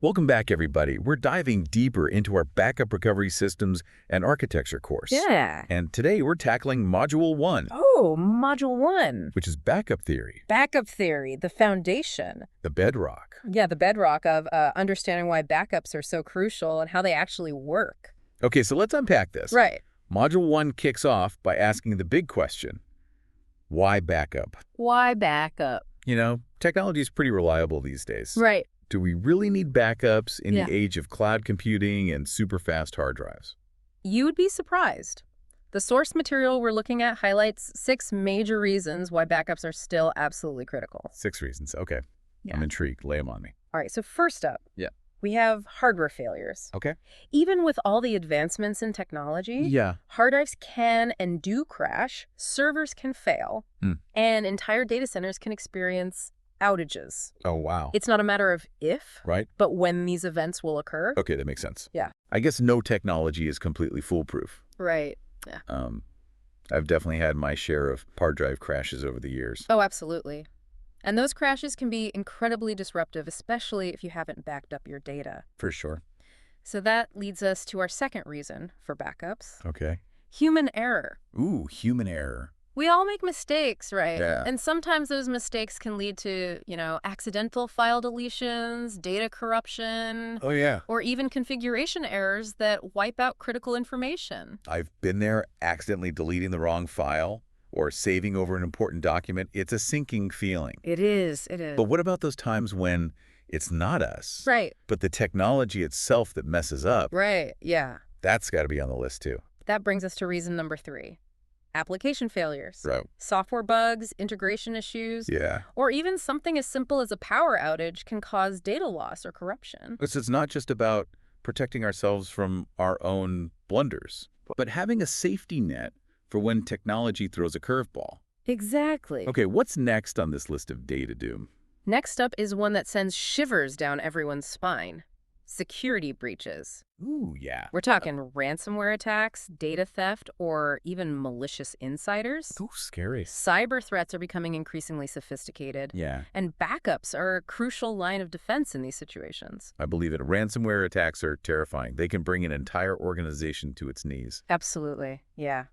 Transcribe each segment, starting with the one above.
Welcome back, everybody. We're diving deeper into our backup recovery systems and architecture course. Yeah. And today we're tackling Module 1, Oh, Module 1. which is backup theory, Backup theory, the foundation. the bedrock. Yeah, the bedrock of understanding why backups are so crucial and how they actually work. Okay, so let's unpack this. Right. Module 1 kicks off by asking the big question, why backup? Why backup? You know, technology is pretty reliable these days. Right. Do we really need backups in Yeah. the age of cloud computing and super fast hard drives? You would be surprised. The source material we're looking at highlights 6 major reasons why backups are still absolutely critical. 6 reasons. Okay. Yeah. I'm intrigued. Lay them on me. All right, so first up, Yeah. we have hardware failures. Okay. Even with all the advancements in technology, Yeah. hard drives can and do crash, servers can fail, and entire data centers can experience outages. Oh, wow. It's not a matter of if, Right? but when these events will occur. Okay, that makes sense. Yeah. I guess no technology is completely foolproof. Right. Yeah. I've definitely had my share of hard drive crashes over the years. Oh, absolutely. And those crashes can be incredibly disruptive, especially if you haven't backed up your data. For sure. So that leads us to our second reason for backups. Okay. Human error. Ooh, human error. We all make mistakes, right? Yeah. And sometimes those mistakes can lead to, accidental file deletions, data corruption, Oh, yeah. or even configuration errors that wipe out critical information. I've been there accidentally deleting the wrong file or saving over an important document. It's a sinking feeling. It is. But what about those times when it's not us, Right. but the technology itself that messes up? Right. Yeah. That's got to be on the list, too. That brings us to reason number 3. Application failures. Right. Software bugs, integration issues, Yeah. or even something as simple as a power outage can cause data loss or corruption. It's not just about protecting ourselves from our own blunders, but having a safety net for when technology throws a curveball. Exactly. Okay, what's next on this list of data doom? Next up is one that sends shivers down everyone's spine. Security breaches. Ooh, yeah. We're talking ransomware attacks, data theft, or even malicious insiders. Ooh, scary. Cyber threats are becoming increasingly sophisticated, Yeah, and backups are a crucial line of defense in these situations. I believe it. Ransomware attacks are terrifying. They can bring an entire organization to its knees. Absolutely, yeah.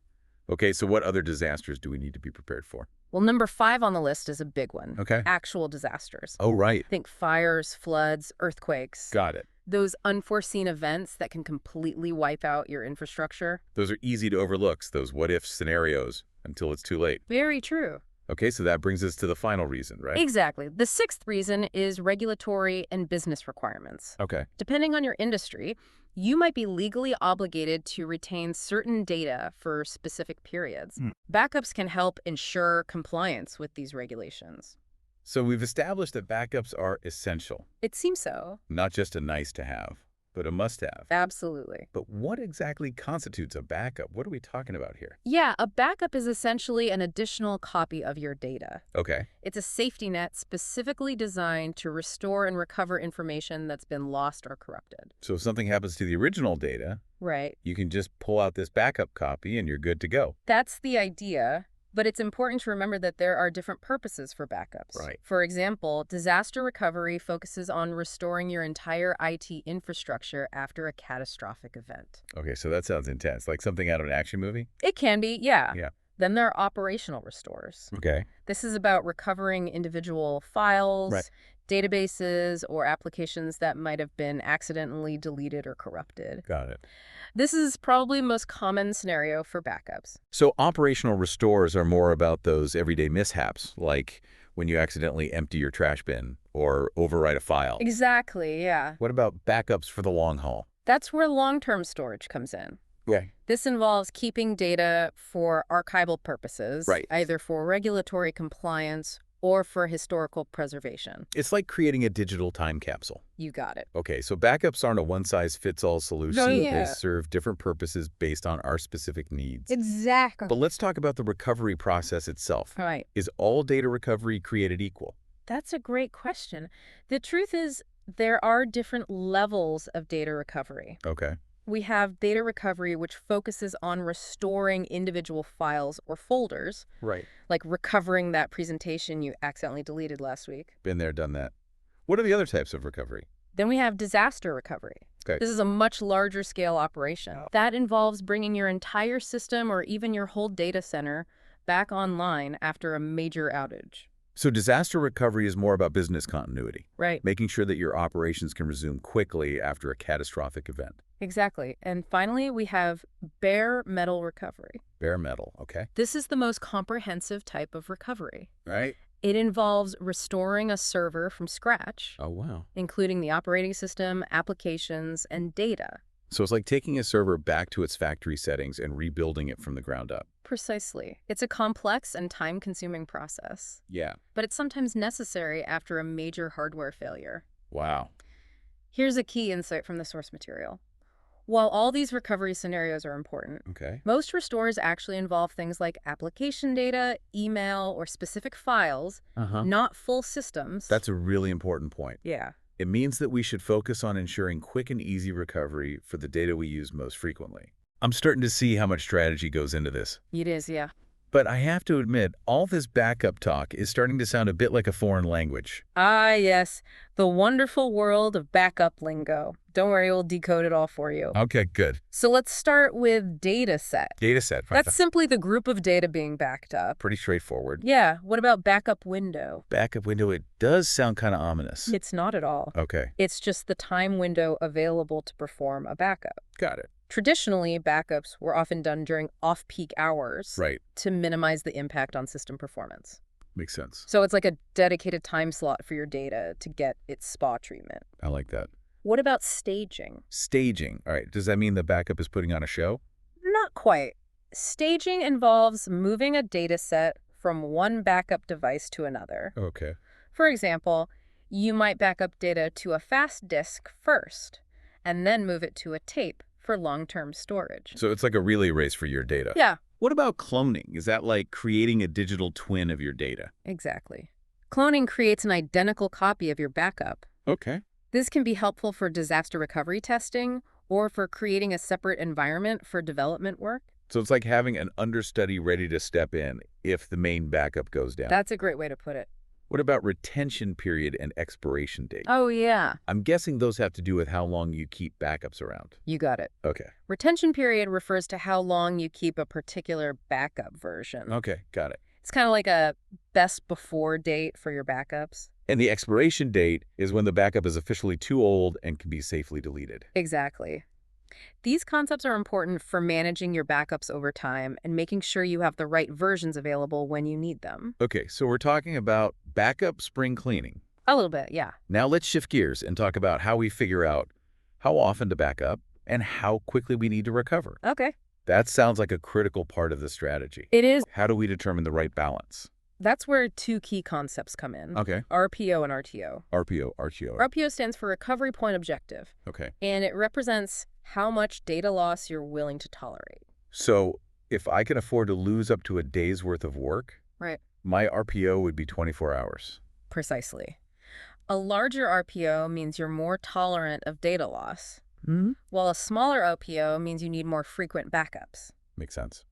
Okay, so what other disasters do we need to be prepared for? Well, number 5 on the list is a big one. Okay. Actual disasters. Oh, right. Think fires, floods, earthquakes. Got it. Those unforeseen events that can completely wipe out your infrastructure. Those are easy to overlook, those what-if scenarios, until it's too late. Very true. Okay, so that brings us to the final reason, right? Exactly. The 6th reason is regulatory and business requirements. Okay. Depending on your industry, you might be legally obligated to retain certain data for specific periods. Backups can help ensure compliance with these regulations. So we've established that backups are essential, It seems so. not just a nice to have, but a must have. Absolutely. But what exactly constitutes a backup? What are we talking about here? Yeah, a backup is essentially an additional copy of your data. Okay. It's a safety net specifically designed to restore and recover information that's been lost or corrupted. So if something happens to the original data, Right. you can just pull out this backup copy and you're good to go. That's the idea. But it's important to remember that there are different purposes for backups. Right. For example, disaster recovery focuses on restoring your entire IT infrastructure after a catastrophic event. Okay, so that sounds intense, like something out of an action movie? It can be, yeah. Yeah. Then there are operational restores. Okay. This is about recovering individual files, Right. databases, or applications that might have been accidentally deleted or corrupted. Got it. This is probably the most common scenario for backups. So operational restores are more about those everyday mishaps, like when you accidentally empty your trash bin or overwrite a file. Exactly, yeah. What about backups for the long haul? That's where long-term storage comes in. Yeah. This involves keeping data for archival purposes, Right. either for regulatory compliance or for historical preservation. It's like creating a digital time capsule. You got it. Okay, so backups aren't a one-size-fits-all solution. No, yeah. They serve different purposes based on our specific needs. Exactly. But let's talk about the recovery process itself. All right. Is all data recovery created equal? That's a great question. The truth is, there are different levels of data recovery. Okay. We have data recovery, which focuses on restoring individual files or folders, Right. like recovering that presentation you accidentally deleted last week. Been there, done that. What are the other types of recovery? Then we have disaster recovery. Okay. This is a much larger scale operation. That involves bringing your entire system or even your whole data center back online after a major outage. So disaster recovery is more about business continuity, Right. making sure that your operations can resume quickly after a catastrophic event. Exactly. And finally, we have bare metal recovery. Bare metal, okay? This is the most comprehensive type of recovery. Right? It involves restoring a server from scratch, Oh, wow. including the operating system, applications, and data. So it's like taking a server back to its factory settings and rebuilding it from the ground up. Precisely. It's a complex and time-consuming process, Yeah. but it's sometimes necessary after a major hardware failure. Wow. Here's a key insight from the source material. While all these recovery scenarios are important, Okay. most restores actually involve things like application data, email, or specific files, not full systems. That's a really important point. Yeah. It means that we should focus on ensuring quick and easy recovery for the data we use most frequently. I'm starting to see how much strategy goes into this. It is, yeah. But I have to admit, all this backup talk is starting to sound a bit like a foreign language. Ah, yes. The wonderful world of backup lingo. Don't worry, we'll decode it all for you. Okay, good. So let's start with data set. Data set. That's simply the group of data being backed up. pretty straightforward. Yeah, what about backup window? Backup window, it does sound kind of ominous. It's not at all. Okay, It's just the time window available to perform a backup. got it. Traditionally, backups were often done during off-peak hours Right. to minimize the impact on system performance. Makes sense. So it's like a dedicated time slot for your data to get its spa treatment. I like that. What about staging? Staging. All right, does that mean the backup is putting on a show? Not quite. Staging involves moving a data set from one backup device to another. Okay. For example, you might back up data to a fast disk first, and then move it to a tape for long-term storage. So it's like a relay race for your data. Yeah, What about cloning? Is that like creating a digital twin of your data? exactly. Cloning creates an identical copy of your backup. Okay. This can be helpful for disaster recovery testing or for creating a separate environment for development work. So it's like having an understudy ready to step in if the main backup goes down. That's a great way to put it. What about retention period and expiration date? Oh, yeah. I'm guessing those have to do with how long you keep backups around. You got it. Okay. Retention period refers to how long you keep a particular backup version. Okay, got it. It's kind of like a best before date for your backups. And the expiration date is when the backup is officially too old and can be safely deleted. Exactly. These concepts are important for managing your backups over time and making sure you have the right versions available when you need them. Okay, so we're talking about backup spring cleaning. A little bit, yeah. Now let's shift gears and talk about how we figure out how often to back up and how quickly we need to recover. Okay. That sounds like a critical part of the strategy. It is. How do we determine the right balance? That's where two key concepts come in. Okay. RPO and RTO. RPO, RTO. RPO stands for Recovery Point Objective, Okay. and it represents how much data loss you're willing to tolerate. So if I can afford to lose up to a day's worth of work, Right. my RPO would be 24 hours. Precisely. A larger RPO means you're more tolerant of data loss, Mm-hmm. while a smaller RPO means you need more frequent backups. Makes sense.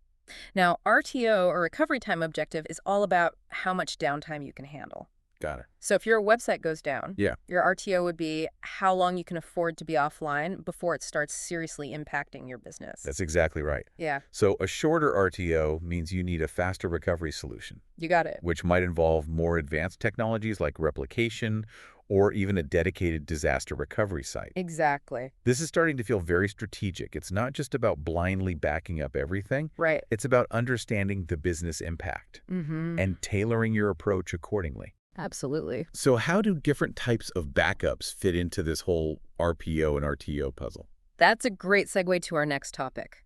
Now, RTO, or Recovery Time Objective, is all about how much downtime you can handle. Got it. So if your website goes down, Yeah. your RTO would be how long you can afford to be offline before it starts seriously impacting your business. That's exactly right. Yeah, So a shorter RTO means you need a faster recovery solution, you got it. which might involve more advanced technologies like replication or even a dedicated disaster recovery site. Exactly. This is starting to feel very strategic. It's not just about blindly backing up everything. Right. It's about understanding the business impact Mm-hmm. and tailoring your approach accordingly. Absolutely. So how do different types of backups fit into this whole RPO and RTO puzzle? That's a great segue to our next topic.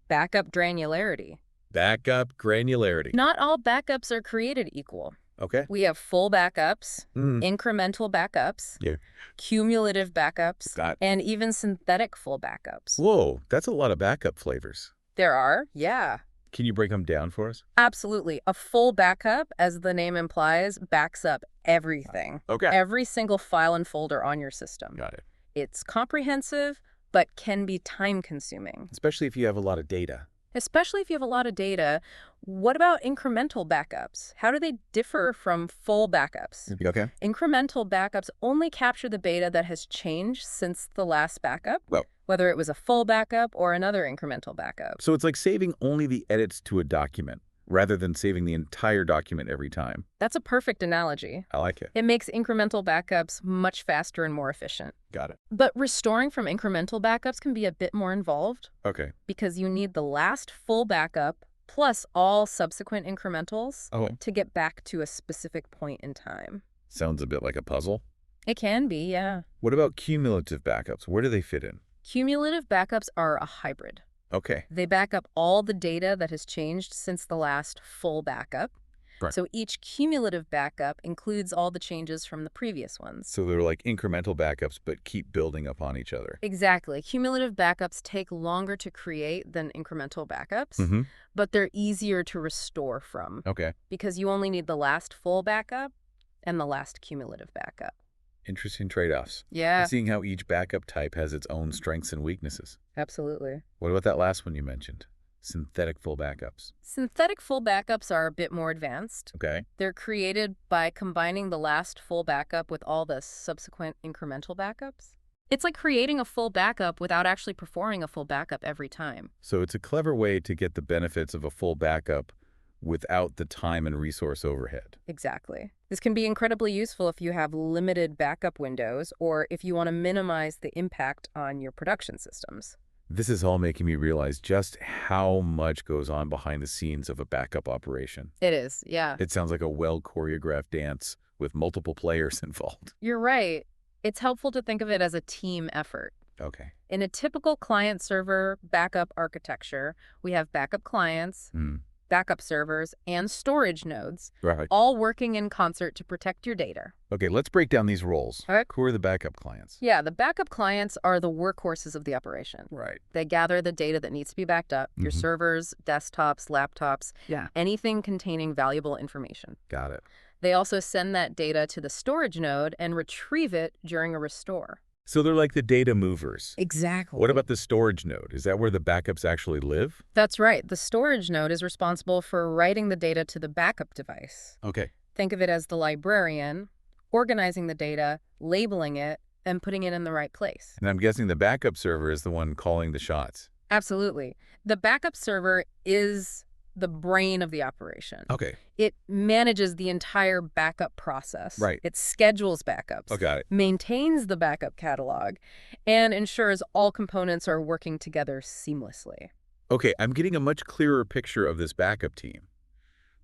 Backup granularity. Backup granularity. Not all backups are created equal. Okay. We have full backups, Mm. incremental backups, Yeah. cumulative backups, Got it. and even synthetic full backups. Whoa, that's a lot of backup flavors. There are, yeah. Can you break them down for us? Absolutely. A full backup, as the name implies, backs up everything. Okay. Every single file and folder on your system. Got it. It's comprehensive, but can be time-consuming. Especially if you have a lot of data. especially if you have a lot of data. What about incremental backups? How do they differ from full backups? Okay. Incremental backups only capture the data that has changed since the last backup, Well, whether it was a full backup or another incremental backup. so it's like saving only the edits to a document rather than saving the entire document every time. That's a perfect analogy. I like it. It makes incremental backups much faster and more efficient. Got it. But restoring from incremental backups can be a bit more involved Okay. because you need the last full backup plus all subsequent incrementals Oh, to get back to a specific point in time. sounds a bit like a puzzle. It can be, yeah. What about cumulative backups? Where do they fit in? Cumulative backups are a hybrid. Okay. They back up all the data that has changed since the last full backup. Right. So each cumulative backup includes all the changes from the previous ones. So they're like incremental backups, but keep building upon each other. Exactly. Cumulative backups take longer to create than incremental backups, Mm-hmm. but they're easier to restore from Okay. because you only need the last full backup and the last cumulative backup. Interesting trade-offs. Yeah, Seeing how each backup type has its own strengths and weaknesses. absolutely. What about that last one you mentioned? Synthetic full backups. Synthetic full backups are a bit more advanced. Okay. They're created by combining the last full backup with all the subsequent incremental backups. It's like creating a full backup without actually performing a full backup every time. So it's a clever way to get the benefits of a full backup without the time and resource overhead. Exactly. This can be incredibly useful if you have limited backup windows or if you want to minimize the impact on your production systems. This is all making me realize just how much goes on behind the scenes of a backup operation. It is, yeah. It sounds like a well-choreographed dance with multiple players involved. You're right. It's helpful to think of it as a team effort. Okay. In a typical client-server backup architecture, we have backup clients, backup servers, and storage nodes, Right. all working in concert to protect your data. Okay, let's break down these roles. All right. Who are the backup clients? Yeah, the backup clients are the workhorses of the operation. Right. They gather the data that needs to be backed up, your Mhm. servers, desktops, laptops, Yeah. anything containing valuable information. Got it. They also send that data to the storage node and retrieve it during a restore. So they're like the data movers. Exactly. What about the storage node? Is that where the backups actually live? That's right. The storage node is responsible for writing the data to the backup device. Okay. Think of it as the librarian, organizing the data, labeling it, and putting it in the right place. And I'm guessing the backup server is the one calling the shots. Absolutely. The backup server is the brain of the operation. Okay. It manages the entire backup process. Right. It schedules backups. Oh, got it. Maintains the backup catalog, and ensures all components are working together seamlessly. Okay, I'm getting a much clearer picture of this backup team.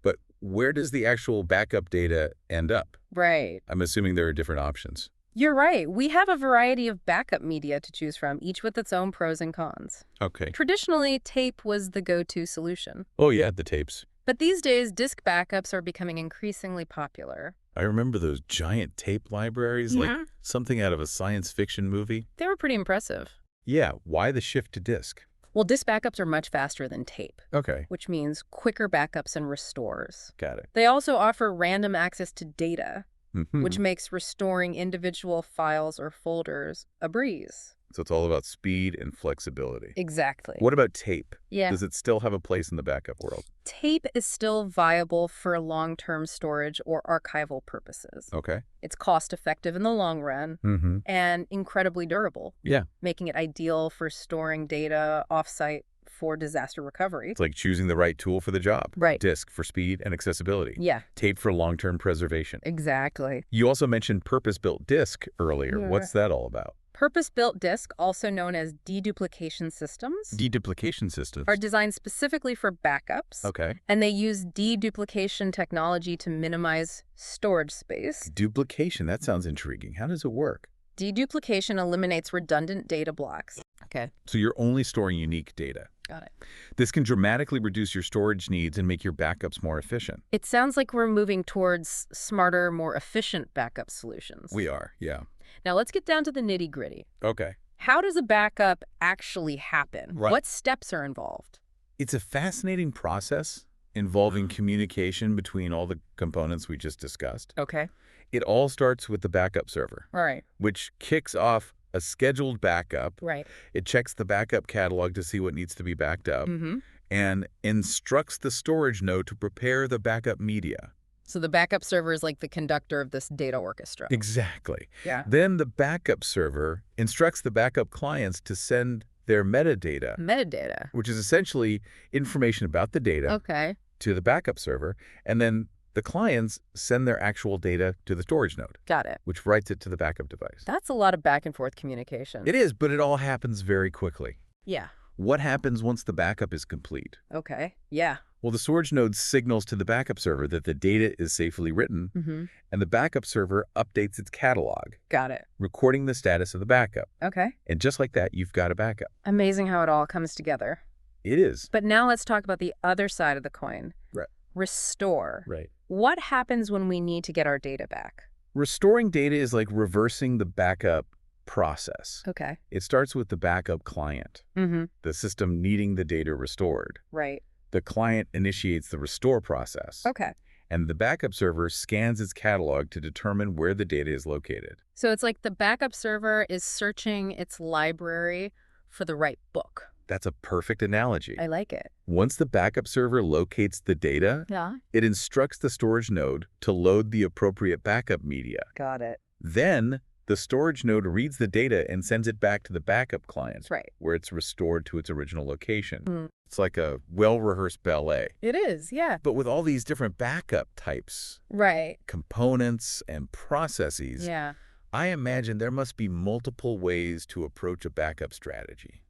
But where does the actual backup data end up? Right. I'm assuming there are different options. You're right. We have a variety of backup media to choose from, each with its own pros and cons. Okay. Traditionally, tape was the go-to solution. Oh, yeah, the tapes. But these days, disk backups are becoming increasingly popular. I remember those giant tape libraries, like Yeah. something out of a science fiction movie. They were pretty impressive. Yeah, why the shift to disk? Well, disk backups are much faster than tape, Okay, which means quicker backups and restores. got it. They also offer random access to data, Mhm. which makes restoring individual files or folders a breeze. So it's all about speed and flexibility. Exactly. What about tape? Yeah. Does it still have a place in the backup world? Tape is still viable for long-term storage or archival purposes. Okay. It's cost-effective in the long run Mm-hmm. and incredibly durable, Yeah, making it ideal for storing data offsite for disaster recovery. it's like choosing the right tool for the job. Right. Disk for speed and accessibility. Yeah, Tape for long-term preservation. exactly. You also mentioned purpose-built disk earlier. Yeah. What's that all about? Purpose-built disk, also known as deduplication systems, Deduplication systems. are designed specifically for backups, Okay. and they use deduplication technology to minimize storage space. Duplication, that sounds intriguing. How does it work? Deduplication eliminates redundant data blocks. Okay, So you're only storing unique data. got it. This can dramatically reduce your storage needs and make your backups more efficient. It sounds like we're moving towards smarter, more efficient backup solutions. We are, yeah. Now let's get down to the nitty-gritty. Okay. How does a backup actually happen? Right. What steps are involved? It's a fascinating process involving communication between all the components we just discussed. Okay. It all starts with the backup server, All right. which kicks off a scheduled backup. Right. It checks the backup catalog to see what needs to be backed up. Mm-hmm. and instructs the storage node to prepare the backup media. So the backup server is like the conductor of this data orchestra. Exactly. Yeah. Then the backup server instructs the backup clients to send their metadata, Metadata. which is essentially information about the data, Okay. to the backup server, and then the clients send their actual data to the storage node, Got it. which writes it to the backup device. That's a lot of back and forth communication. It is, but it all happens very quickly. Yeah. What happens once the backup is complete? Okay. Yeah. Well, the storage node signals to the backup server that the data is safely written, Mm-hmm. and the backup server updates its catalog, Got it. recording the status of the backup. Okay. And just like that, you've got a backup. Amazing how it all comes together. It is. But now let's talk about the other side of the coin. Right. Restore. Right. What happens when we need to get our data back? Restoring data is like reversing the backup process. Okay. It starts with the backup client, Mm-hmm. the system needing the data restored. Right. The client initiates the restore process, Okay. and the backup server scans its catalog to determine where the data is located. So it's like the backup server is searching its library for the right book. That's a perfect analogy. I like it. Once the backup server locates the data, Yeah. it instructs the storage node to load the appropriate backup media. Got it. Then, the storage node reads the data and sends it back to the backup client, That's right. where it's restored to its original location. Mm. It's like a well-rehearsed ballet. It is, yeah. But with all these different backup types, Right. components, and processes, Yeah. I imagine there must be multiple ways to approach a backup strategy.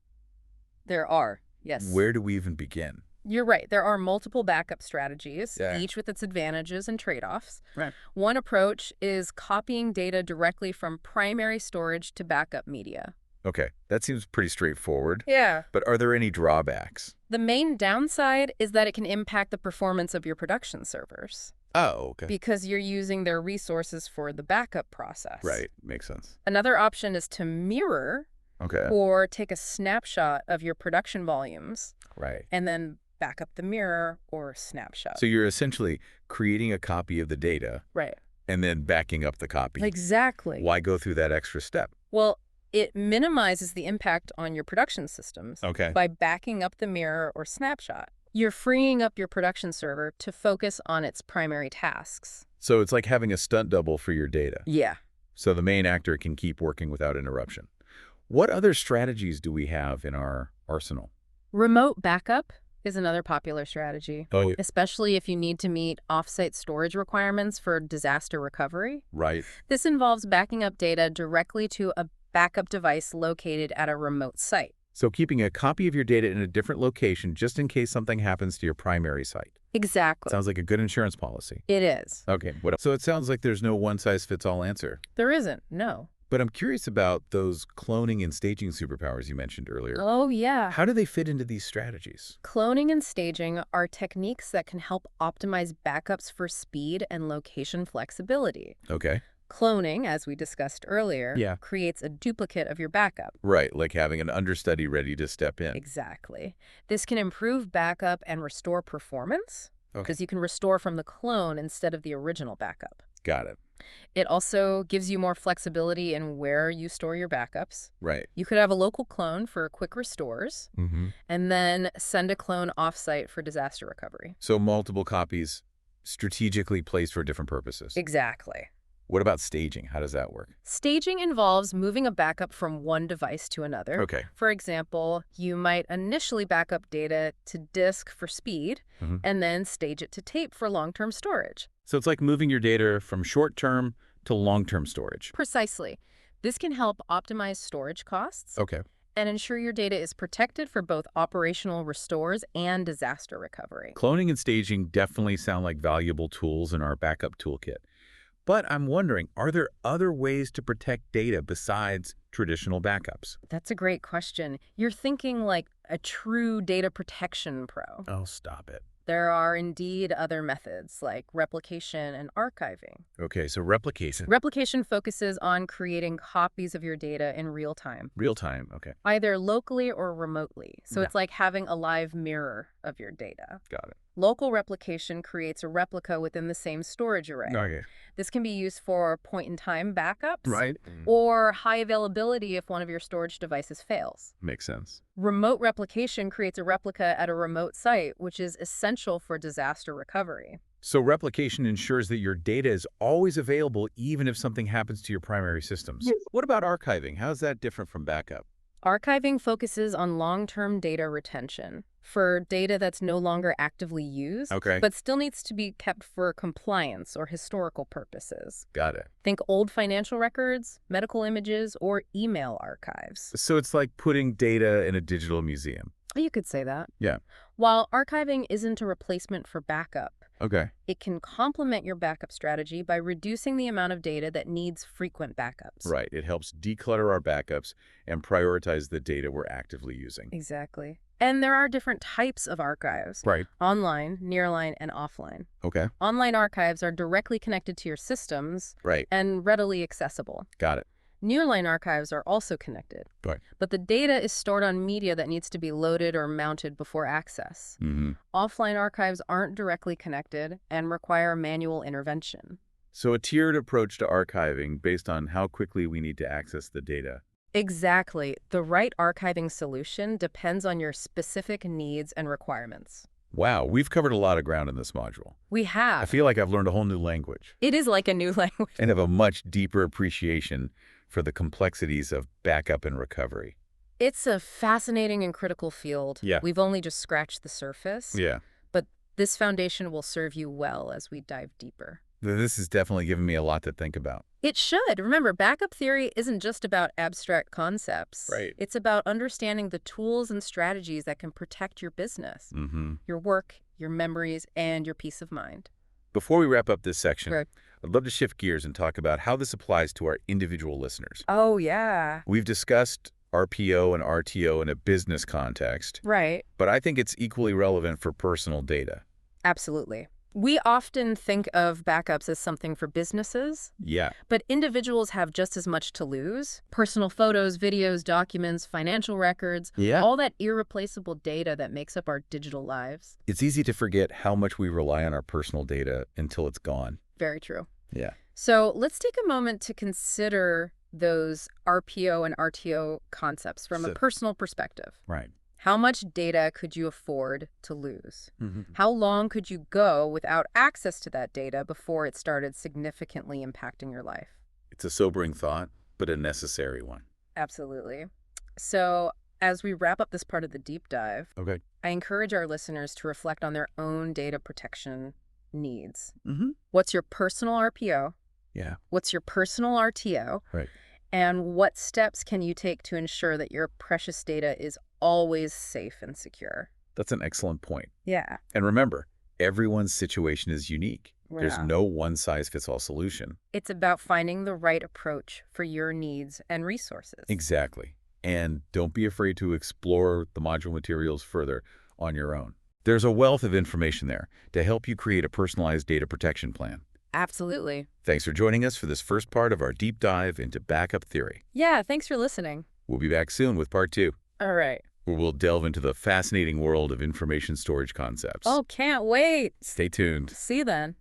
There are. Yes. Where do we even begin? You're right. There are multiple backup strategies, Yeah. each with its advantages and trade-offs. Right. One approach is copying data directly from primary storage to backup media. Okay, that seems pretty straightforward. Yeah. But are there any drawbacks? The main downside is that it can impact the performance of your production servers Oh, okay. because you're using their resources for the backup process. Right, makes sense. Another option is to mirror Okay, or take a snapshot of your production volumes right. and then back up the mirror or snapshot. So you're essentially creating a copy of the data Right. and then backing up the copy. Exactly. Why go through that extra step? Well, it minimizes the impact on your production systems Okay. by backing up the mirror or snapshot. You're freeing up your production server to focus on its primary tasks. So it's like having a stunt double for your data. Yeah. So the main actor can keep working without interruption. What other strategies do we have in our arsenal? Remote backup is another popular strategy, Oh, especially if you need to meet offsite storage requirements for disaster recovery. right. This involves backing up data directly to a backup device located at a remote site. So keeping a copy of your data in a different location just in case something happens to your primary site. Exactly. Sounds like a good insurance policy. It is. Okay, what else? So it sounds like there's no one-size-fits-all answer. There isn't, no. But I'm curious about those cloning and staging superpowers you mentioned earlier. Oh, yeah. How do they fit into these strategies? Cloning and staging are techniques that can help optimize backups for speed and location flexibility. Okay. Cloning, as we discussed earlier, Yeah. creates a duplicate of your backup. Right, like having an understudy ready to step in. Exactly. This can improve backup and restore performance Okay, because you can restore from the clone instead of the original backup. got it. It also gives you more flexibility in where you store your backups. Right. You could have a local clone for quick restores Mm-hmm. and then send a clone offsite for disaster recovery. So multiple copies strategically placed for different purposes. Exactly. What about staging? How does that work? Staging involves moving a backup from one device to another. Okay. For example, you might initially back up data to disk for speed Mhm. and then stage it to tape for long-term storage. So it's like moving your data from short-term to long-term storage. Precisely. This can help optimize storage costs Okay. and ensure your data is protected for both operational restores and disaster recovery. Cloning and staging definitely sound like valuable tools in our backup toolkit. But I'm wondering, are there other ways to protect data besides traditional backups? That's a great question. You're thinking like a true data protection pro. Oh, stop it. There are indeed other methods like replication and archiving. Okay, so replication. Replication focuses on creating copies of your data in real time, Real time, okay. either locally or remotely. So Yeah. it's like having a live mirror of your data. Got it. Local replication creates a replica within the same storage array. Okay. This can be used for point-in-time backups Right. or high availability if one of your storage devices fails. Makes sense. Remote replication creates a replica at a remote site, which is essential for disaster recovery. So replication ensures that your data is always available even if something happens to your primary systems. Yes. What about archiving? How is that different from backup? Archiving focuses on long-term data retention for data that's no longer actively used, Okay. but still needs to be kept for compliance or historical purposes. Got it. Think old financial records, medical images, or email archives. So it's like putting data in a digital museum. You could say that. Yeah. While archiving isn't a replacement for backup, Okay. it can complement your backup strategy by reducing the amount of data that needs frequent backups. Right. It helps declutter our backups and prioritize the data we're actively using. Exactly. And there are different types of archives. Right. Online, nearline, and offline. Okay. Online archives are directly connected to your systems Right. and readily accessible. Got it. Nearline archives are also connected. Right. But the data is stored on media that needs to be loaded or mounted before access. Mm-hmm. Offline archives aren't directly connected and require manual intervention. So a tiered approach to archiving based on how quickly we need to access the data. Exactly. The right archiving solution depends on your specific needs and requirements. Wow, we've covered a lot of ground in this module. We have. I feel like I've learned a whole new language It is like a new language. and have a much deeper appreciation for the complexities of backup and recovery. It's a fascinating and critical field. Yeah. We've only just scratched the surface. Yeah. But this foundation will serve you well as we dive deeper. This has definitely given me a lot to think about. It should. Remember, backup theory isn't just about abstract concepts. Right. It's about understanding the tools and strategies that can protect your business, Mm-hmm. your work, your memories, and your peace of mind. Before we wrap up this section, Right. I'd love to shift gears and talk about how this applies to our individual listeners. Oh, yeah. We've discussed RPO and RTO in a business context, Right. but I think it's equally relevant for personal data. Absolutely. We often think of backups as something for businesses, Yeah. but individuals have just as much to lose. Personal photos, videos, documents, financial records, Yeah. all that irreplaceable data that makes up our digital lives. It's easy to forget how much we rely on our personal data until it's gone. Very true. Yeah. So let's take a moment to consider those RPO and RTO concepts from a So- personal perspective. Right. How much data could you afford to lose? Mm-hmm. How long could you go without access to that data before it started significantly impacting your life? It's a sobering thought, but a necessary one. Absolutely. So as we wrap up this part of the deep dive, Okay. I encourage our listeners to reflect on their own data protection needs. Mm-hmm. What's your personal RPO? Yeah. What's your personal RTO? Right. And what steps can you take to ensure that your precious data is always safe and secure? That's an excellent point. Yeah. And remember, everyone's situation is unique. There's Yeah. no one-size-fits-all solution. It's about finding the right approach for your needs and resources. Exactly. And don't be afraid to explore the module materials further on your own. There's a wealth of information there to help you create a personalized data protection plan. Absolutely. Thanks for joining us for this first part of our deep dive into backup theory. Yeah, thanks for listening. We'll be back soon with part 2, All right. where we'll delve into the fascinating world of information storage concepts. Oh, can't wait. Stay tuned. See you then.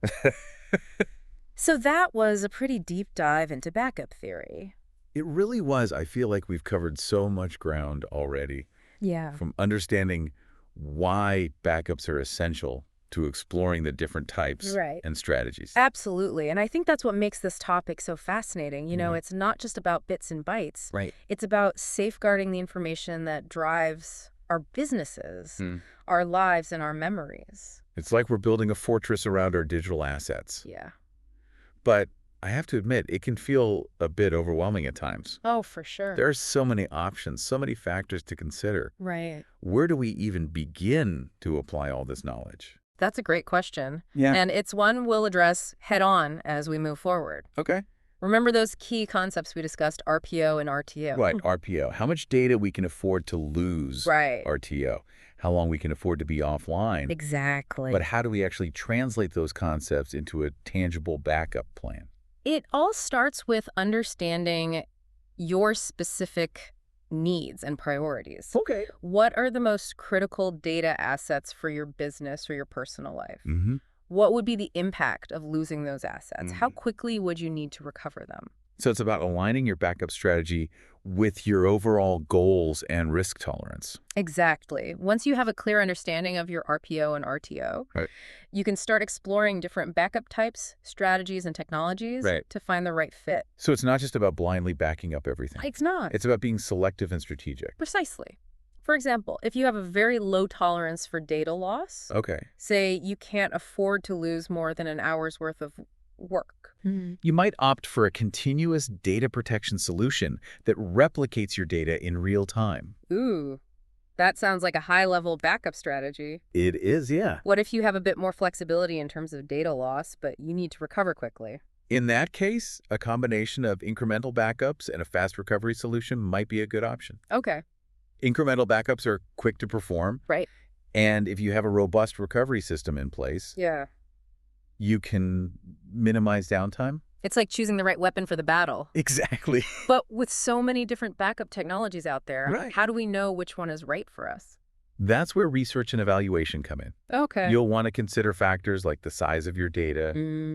So that was a pretty deep dive into backup theory. It really was. I feel like we've covered so much ground already, Yeah. from understanding why backups are essential to exploring the different types Right. and strategies. Absolutely. And I think that's what makes this topic so fascinating. You know, Mhm. it's not just about bits and bytes. Right. It's about safeguarding the information that drives our businesses, Hmm. our lives, and our memories. It's like we're building a fortress around our digital assets. Yeah. But I have to admit, it can feel a bit overwhelming at times. Oh, for sure. There are so many options, so many factors to consider. Right. Where do we even begin to apply all this knowledge? That's a great question. Yeah. And it's one we'll address head on as we move forward. Okay. Remember those key concepts we discussed, RPO and RTO? Right, RPO. How much data we can afford to lose. Right. RTO. How long we can afford to be offline. Exactly. But how do we actually translate those concepts into a tangible backup plan? It all starts with understanding your specific needs and priorities. Okay. What are the most critical data assets for your business or your personal life? Mm-hmm. What would be the impact of losing those assets? How Mm. quickly would you need to recover them? So it's about aligning your backup strategy with your overall goals and risk tolerance. Exactly. Once you have a clear understanding of your RPO and RTO, Right. you can start exploring different backup types, strategies, and technologies Right. to find the right fit. So it's not just about blindly backing up everything. It's not. It's about being selective and strategic. Precisely. For example, if you have a very low tolerance for data loss, Okay. say you can't afford to lose more than an hour's worth of work. You might opt for a continuous data protection solution that replicates your data in real time. Ooh, that sounds like a high-level backup strategy. It is, yeah. What if you have a bit more flexibility in terms of data loss, but you need to recover quickly? In that case, a combination of incremental backups and a fast recovery solution might be a good option. Okay, Incremental backups are quick to perform, right. and if you have a robust recovery system in place, Yeah. you can minimize downtime. It's like choosing the right weapon for the battle. Exactly. But with so many different backup technologies out there, Right. how do we know which one is right for us? That's where research and evaluation come in. Okay. You'll want to consider factors like the size of your data,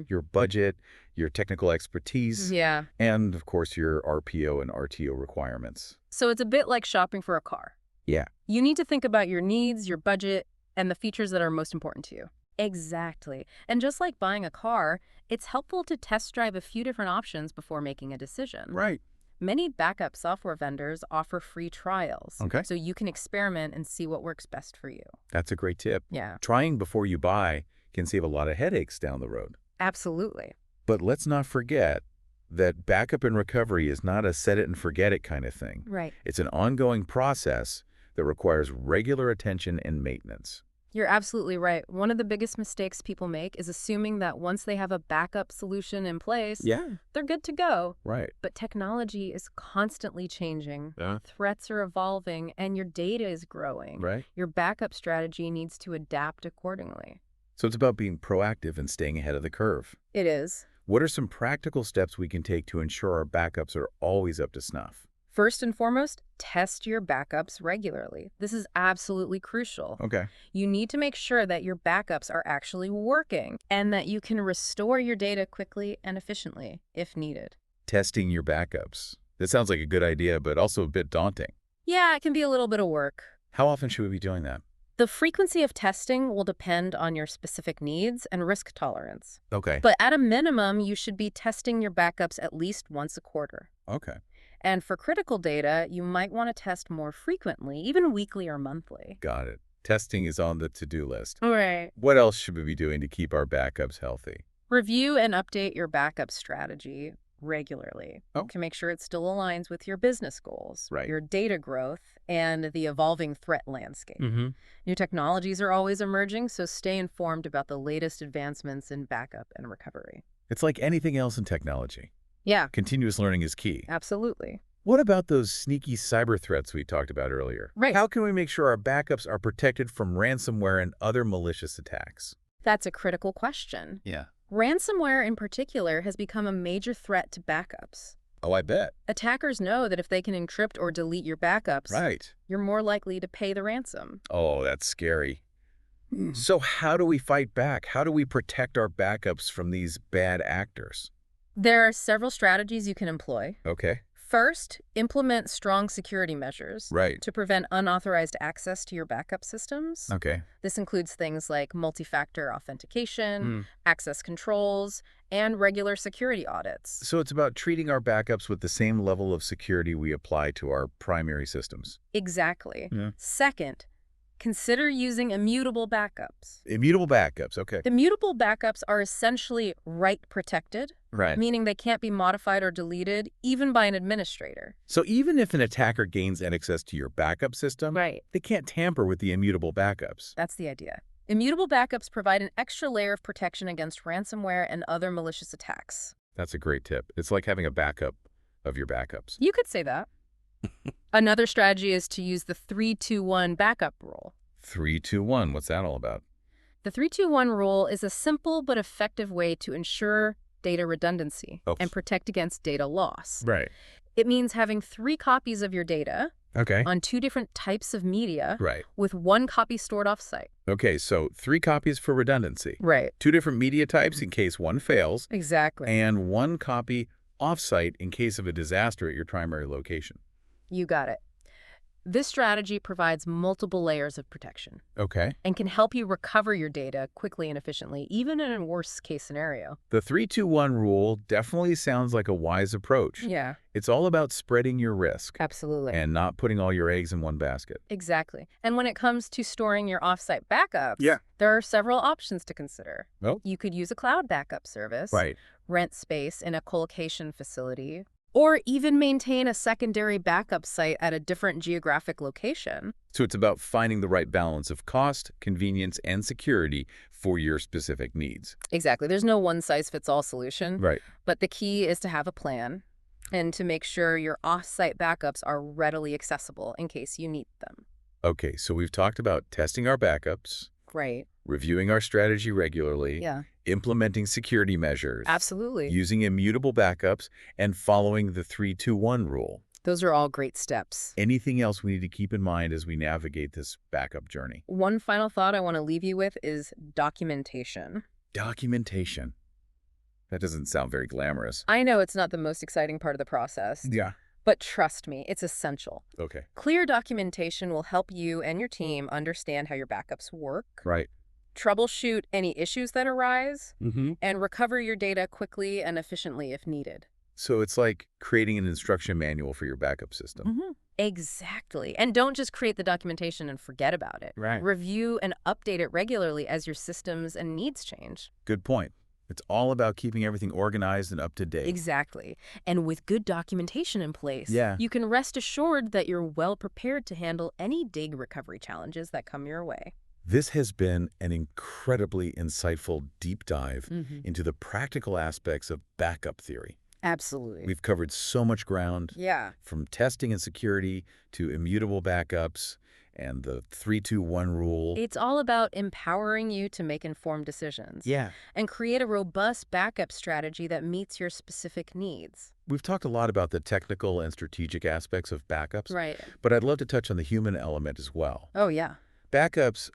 your budget, your technical expertise, Yeah. and of course your RPO and RTO requirements. So it's a bit like shopping for a car. Yeah. You need to think about your needs, your budget, and the features that are most important to you. Exactly. And just like buying a car, it's helpful to test drive a few different options before making a decision. Right. Many backup software vendors offer free trials. Okay. So you can experiment and see what works best for you. That's a great tip. Yeah, Trying before you buy can save a lot of headaches down the road. absolutely. But let's not forget that backup and recovery is not a set it and forget it kind of thing. Right. It's an ongoing process that requires regular attention and maintenance. You're absolutely right. One of the biggest mistakes people make is assuming that once they have a backup solution in place, Yeah. they're good to go. Right. But technology is constantly changing. Yeah. Threats are evolving, and your data is growing. Right. Your backup strategy needs to adapt accordingly. So it's about being proactive and staying ahead of the curve. It is. What are some practical steps we can take to ensure our backups are always up to snuff? First and foremost, test your backups regularly. This is absolutely crucial. Okay. You need to make sure that your backups are actually working and that you can restore your data quickly and efficiently if needed. Testing your backups. That sounds like a good idea, but also a bit daunting. Yeah, it can be a little bit of work. How often should we be doing that? The frequency of testing will depend on your specific needs and risk tolerance. Okay. But at a minimum, you should be testing your backups at least once a quarter. Okay. And for critical data, you might want to test more frequently, even weekly or monthly. Got it. Testing is on the to-do list. Right. What else should we be doing to keep our backups healthy? Review and update your backup strategy regularly to make sure it still aligns with your business goals, Right. your data growth, and the evolving threat landscape. Mm-hmm. New technologies are always emerging, so stay informed about the latest advancements in backup and recovery. It's like anything else in technology. Yeah, Continuous learning is key. absolutely. What about those sneaky cyber threats we talked about earlier? Right. How can we make sure our backups are protected from ransomware and other malicious attacks? That's a critical question. Yeah. Ransomware in particular has become a major threat to backups. Oh, I bet. Attackers know that if they can encrypt or delete your backups, Right. you're more likely to pay the ransom. Oh, that's scary. So how do we fight back? How do we protect our backups from these bad actors? There are several strategies you can employ. Okay. First, implement strong security measures Right. to prevent unauthorized access to your backup systems. Okay. This includes things like multi-factor authentication, Hmm. access controls, and regular security audits. So it's about treating our backups with the same level of security we apply to our primary systems. Exactly. Yeah. Second, consider using immutable backups. Immutable backups. Okay. Immutable backups are essentially write protected, Right. meaning they can't be modified or deleted, even by an administrator. So even if an attacker gains access to your backup system, Right. they can't tamper with the immutable backups. That's the idea. Immutable backups provide an extra layer of protection against ransomware and other malicious attacks. That's a great tip. It's like having a backup of your backups. You could say that. Another strategy is to use the 3-2-1 backup rule. 3-2-1. What's that all about? The 3-2-1 rule is a simple but effective way to ensure data redundancy Oh. and protect against data loss. Right. It means having 3 copies of your data, Okay. on 2 different types of media Right. with 1 copy stored offsite. Okay, so 3 copies for redundancy. Right. 2 different media types in case one fails, Exactly. and 1 copy offsite in case of a disaster at your primary location. You got it. This strategy provides multiple layers of protection Okay. and can help you recover your data quickly and efficiently, even in a worst-case scenario. The 3-2-1 rule definitely sounds like a wise approach. Yeah, It's all about spreading your risk absolutely. and not putting all your eggs in one basket. Exactly. And when it comes to storing your offsite backups, Yeah. there are several options to consider. Oh. You could use a cloud backup service, Right. rent space in a colocation facility, or even maintain a secondary backup site at a different geographic location. So it's about finding the right balance of cost, convenience, and security for your specific needs. Exactly. There's no one-size-fits-all solution, Right. but the key is to have a plan and to make sure your off-site backups are readily accessible in case you need them. Okay, so we've talked about testing our backups, Right. reviewing our strategy regularly, Yeah, implementing security measures, absolutely. using immutable backups, and following the 3-2-1 rule. Those are all great steps. Anything else we need to keep in mind as we navigate this backup journey? One final thought I want to leave you with is documentation. Documentation. That doesn't sound very glamorous. I know it's not the most exciting part of the process, Yeah. but trust me, it's essential. Okay. Clear documentation will help you and your team understand how your backups work, Right. troubleshoot any issues that arise, Mm-hmm. and recover your data quickly and efficiently if needed. So it's like creating an instruction manual for your backup system. Exactly. And don't just create the documentation and forget about it. Right. Review and update it regularly as your systems and needs change. Good point. It's all about keeping everything organized and up to date. Exactly. And with good documentation in place, Yeah. you can rest assured that you're well prepared to handle any dig recovery challenges that come your way. This has been an incredibly insightful deep dive Mm-hmm. into the practical aspects of backup theory. Absolutely. We've covered so much ground, Yeah. from testing and security to immutable backups and the 3-2-1 rule. It's all about empowering you to make informed decisions. Yeah. And create a robust backup strategy that meets your specific needs. We've talked a lot about the technical and strategic aspects of backups, Right. but I'd love to touch on the human element as well. Oh, yeah. Backups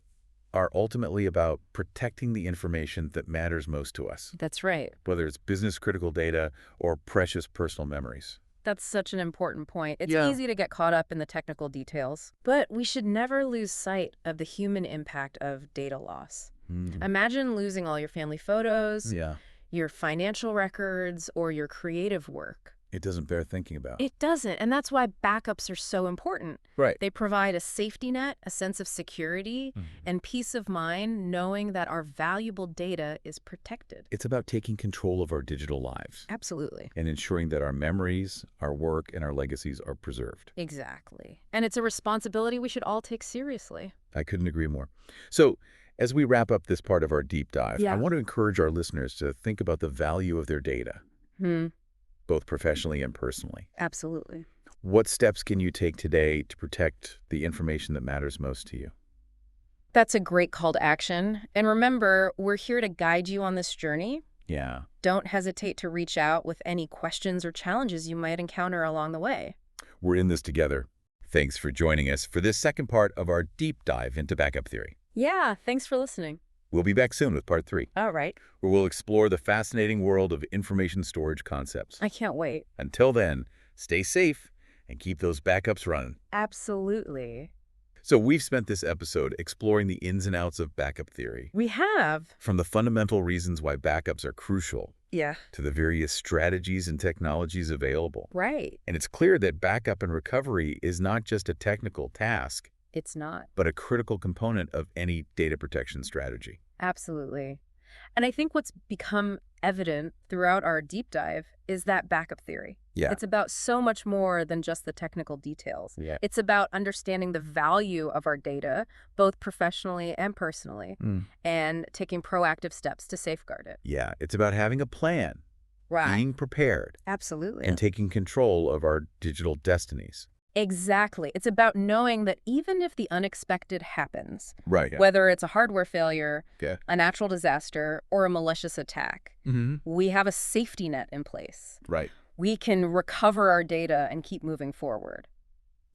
are ultimately about protecting the information that matters most to us, That's right. whether it's business-critical data or precious personal memories. That's such an important point. It's Yeah. easy to get caught up in the technical details, but we should never lose sight of the human impact of data loss. Imagine losing all your family photos, Yeah, your financial records, or your creative work. it doesn't bear thinking about. It doesn't, and that's why backups are so important. Right. They provide a safety net, a sense of security, and peace of mind knowing that our valuable data is protected. It's about taking control of our digital lives Absolutely. and ensuring that our memories, our work, and our legacies are preserved. Exactly. And it's a responsibility we should all take seriously. I couldn't agree more. So, as we wrap up this part of our deep dive, Yeah. I want to encourage our listeners to think about the value of their data, both professionally and personally. Absolutely. What steps can you take today to protect the information that matters most to you? That's a great call to action. And remember, we're here to guide you on this journey. Yeah. Don't hesitate to reach out with any questions or challenges you might encounter along the way. We're in this together. Thanks for joining us for this second part of our deep dive into backup theory. Yeah, thanks for listening. We'll be back soon with part 3, All right. where we'll explore the fascinating world of information storage concepts. I can't wait. Until then, stay safe and keep those backups running. Absolutely. So we've spent this episode exploring the ins and outs of backup theory, We have. from the fundamental reasons why backups are crucial Yeah. to the various strategies and technologies available. Right. And it's clear that backup and recovery is not just a technical task, It's not. but a critical component of any data protection strategy. Absolutely. And I think what's become evident throughout our deep dive is that backup theory. Yeah. It's about so much more than just the technical details. Yeah. It's about understanding the value of our data, both professionally and personally, and taking proactive steps to safeguard it. Yeah, it's about having a plan, being prepared, Absolutely. and taking control of our digital destinies. Exactly. It's about knowing that even if the unexpected happens, Right. whether it's a hardware failure, Okay. a natural disaster, or a malicious attack, we have a safety net in place. Right. We can recover our data and keep moving forward.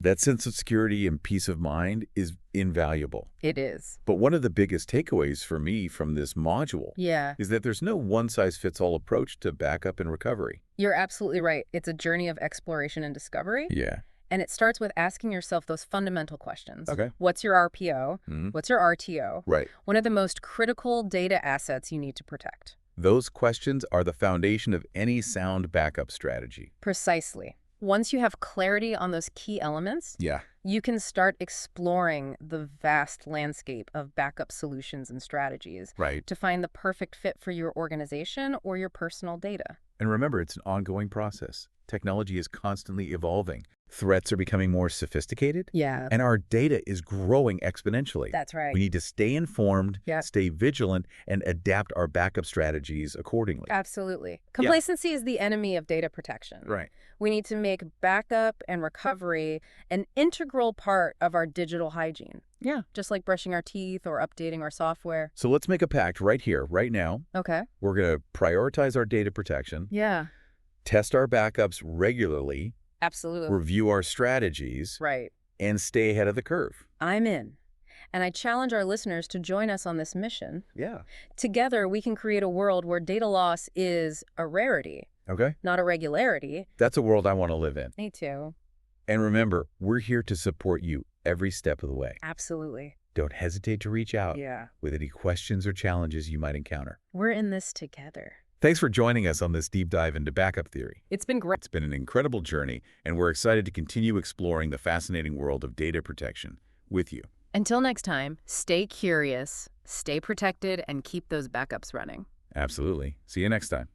That sense of security and peace of mind is invaluable. It is. But one of the biggest takeaways for me from this module Yeah, is that there's no one-size-fits-all approach to backup and recovery. you're absolutely right. It's a journey of exploration and discovery. Yeah. And it starts with asking yourself those fundamental questions. Okay. What's your RPO? Mhm. What's your RTO? Right. One of the most critical data assets you need to protect. Those questions are the foundation of any sound backup strategy. Precisely. Once you have clarity on those key elements, Yeah. you can start exploring the vast landscape of backup solutions and strategies Right. to find the perfect fit for your organization or your personal data. And remember, it's an ongoing process. Technology is constantly evolving. Threats are becoming more sophisticated, Yeah, and our data is growing exponentially. that's right. We need to stay informed, Yeah. stay vigilant, and adapt our backup strategies accordingly. Absolutely. Complacency is the enemy of data protection. Right. We need to make backup and recovery an integral part of our digital hygiene, Yeah. just like brushing our teeth or updating our software. So let's make a pact right here, right now. Okay. We're going to prioritize our data protection, Yeah, test our backups regularly, absolutely. review our strategies, Right. and stay ahead of the curve. I'm in. And I challenge our listeners to join us on this mission. Yeah. Together, we can create a world where data loss is a rarity, Okay? not a regularity. That's a world I want to live in. Me too. And remember, we're here to support you every step of the way. Absolutely. Don't hesitate to reach out Yeah. with any questions or challenges you might encounter. We're in this together. Thanks for joining us on this deep dive into backup theory. It's been great. It's been an incredible journey, and we're excited to continue exploring the fascinating world of data protection with you. Until next time, stay curious, stay protected, and keep those backups running. Absolutely. See you next time.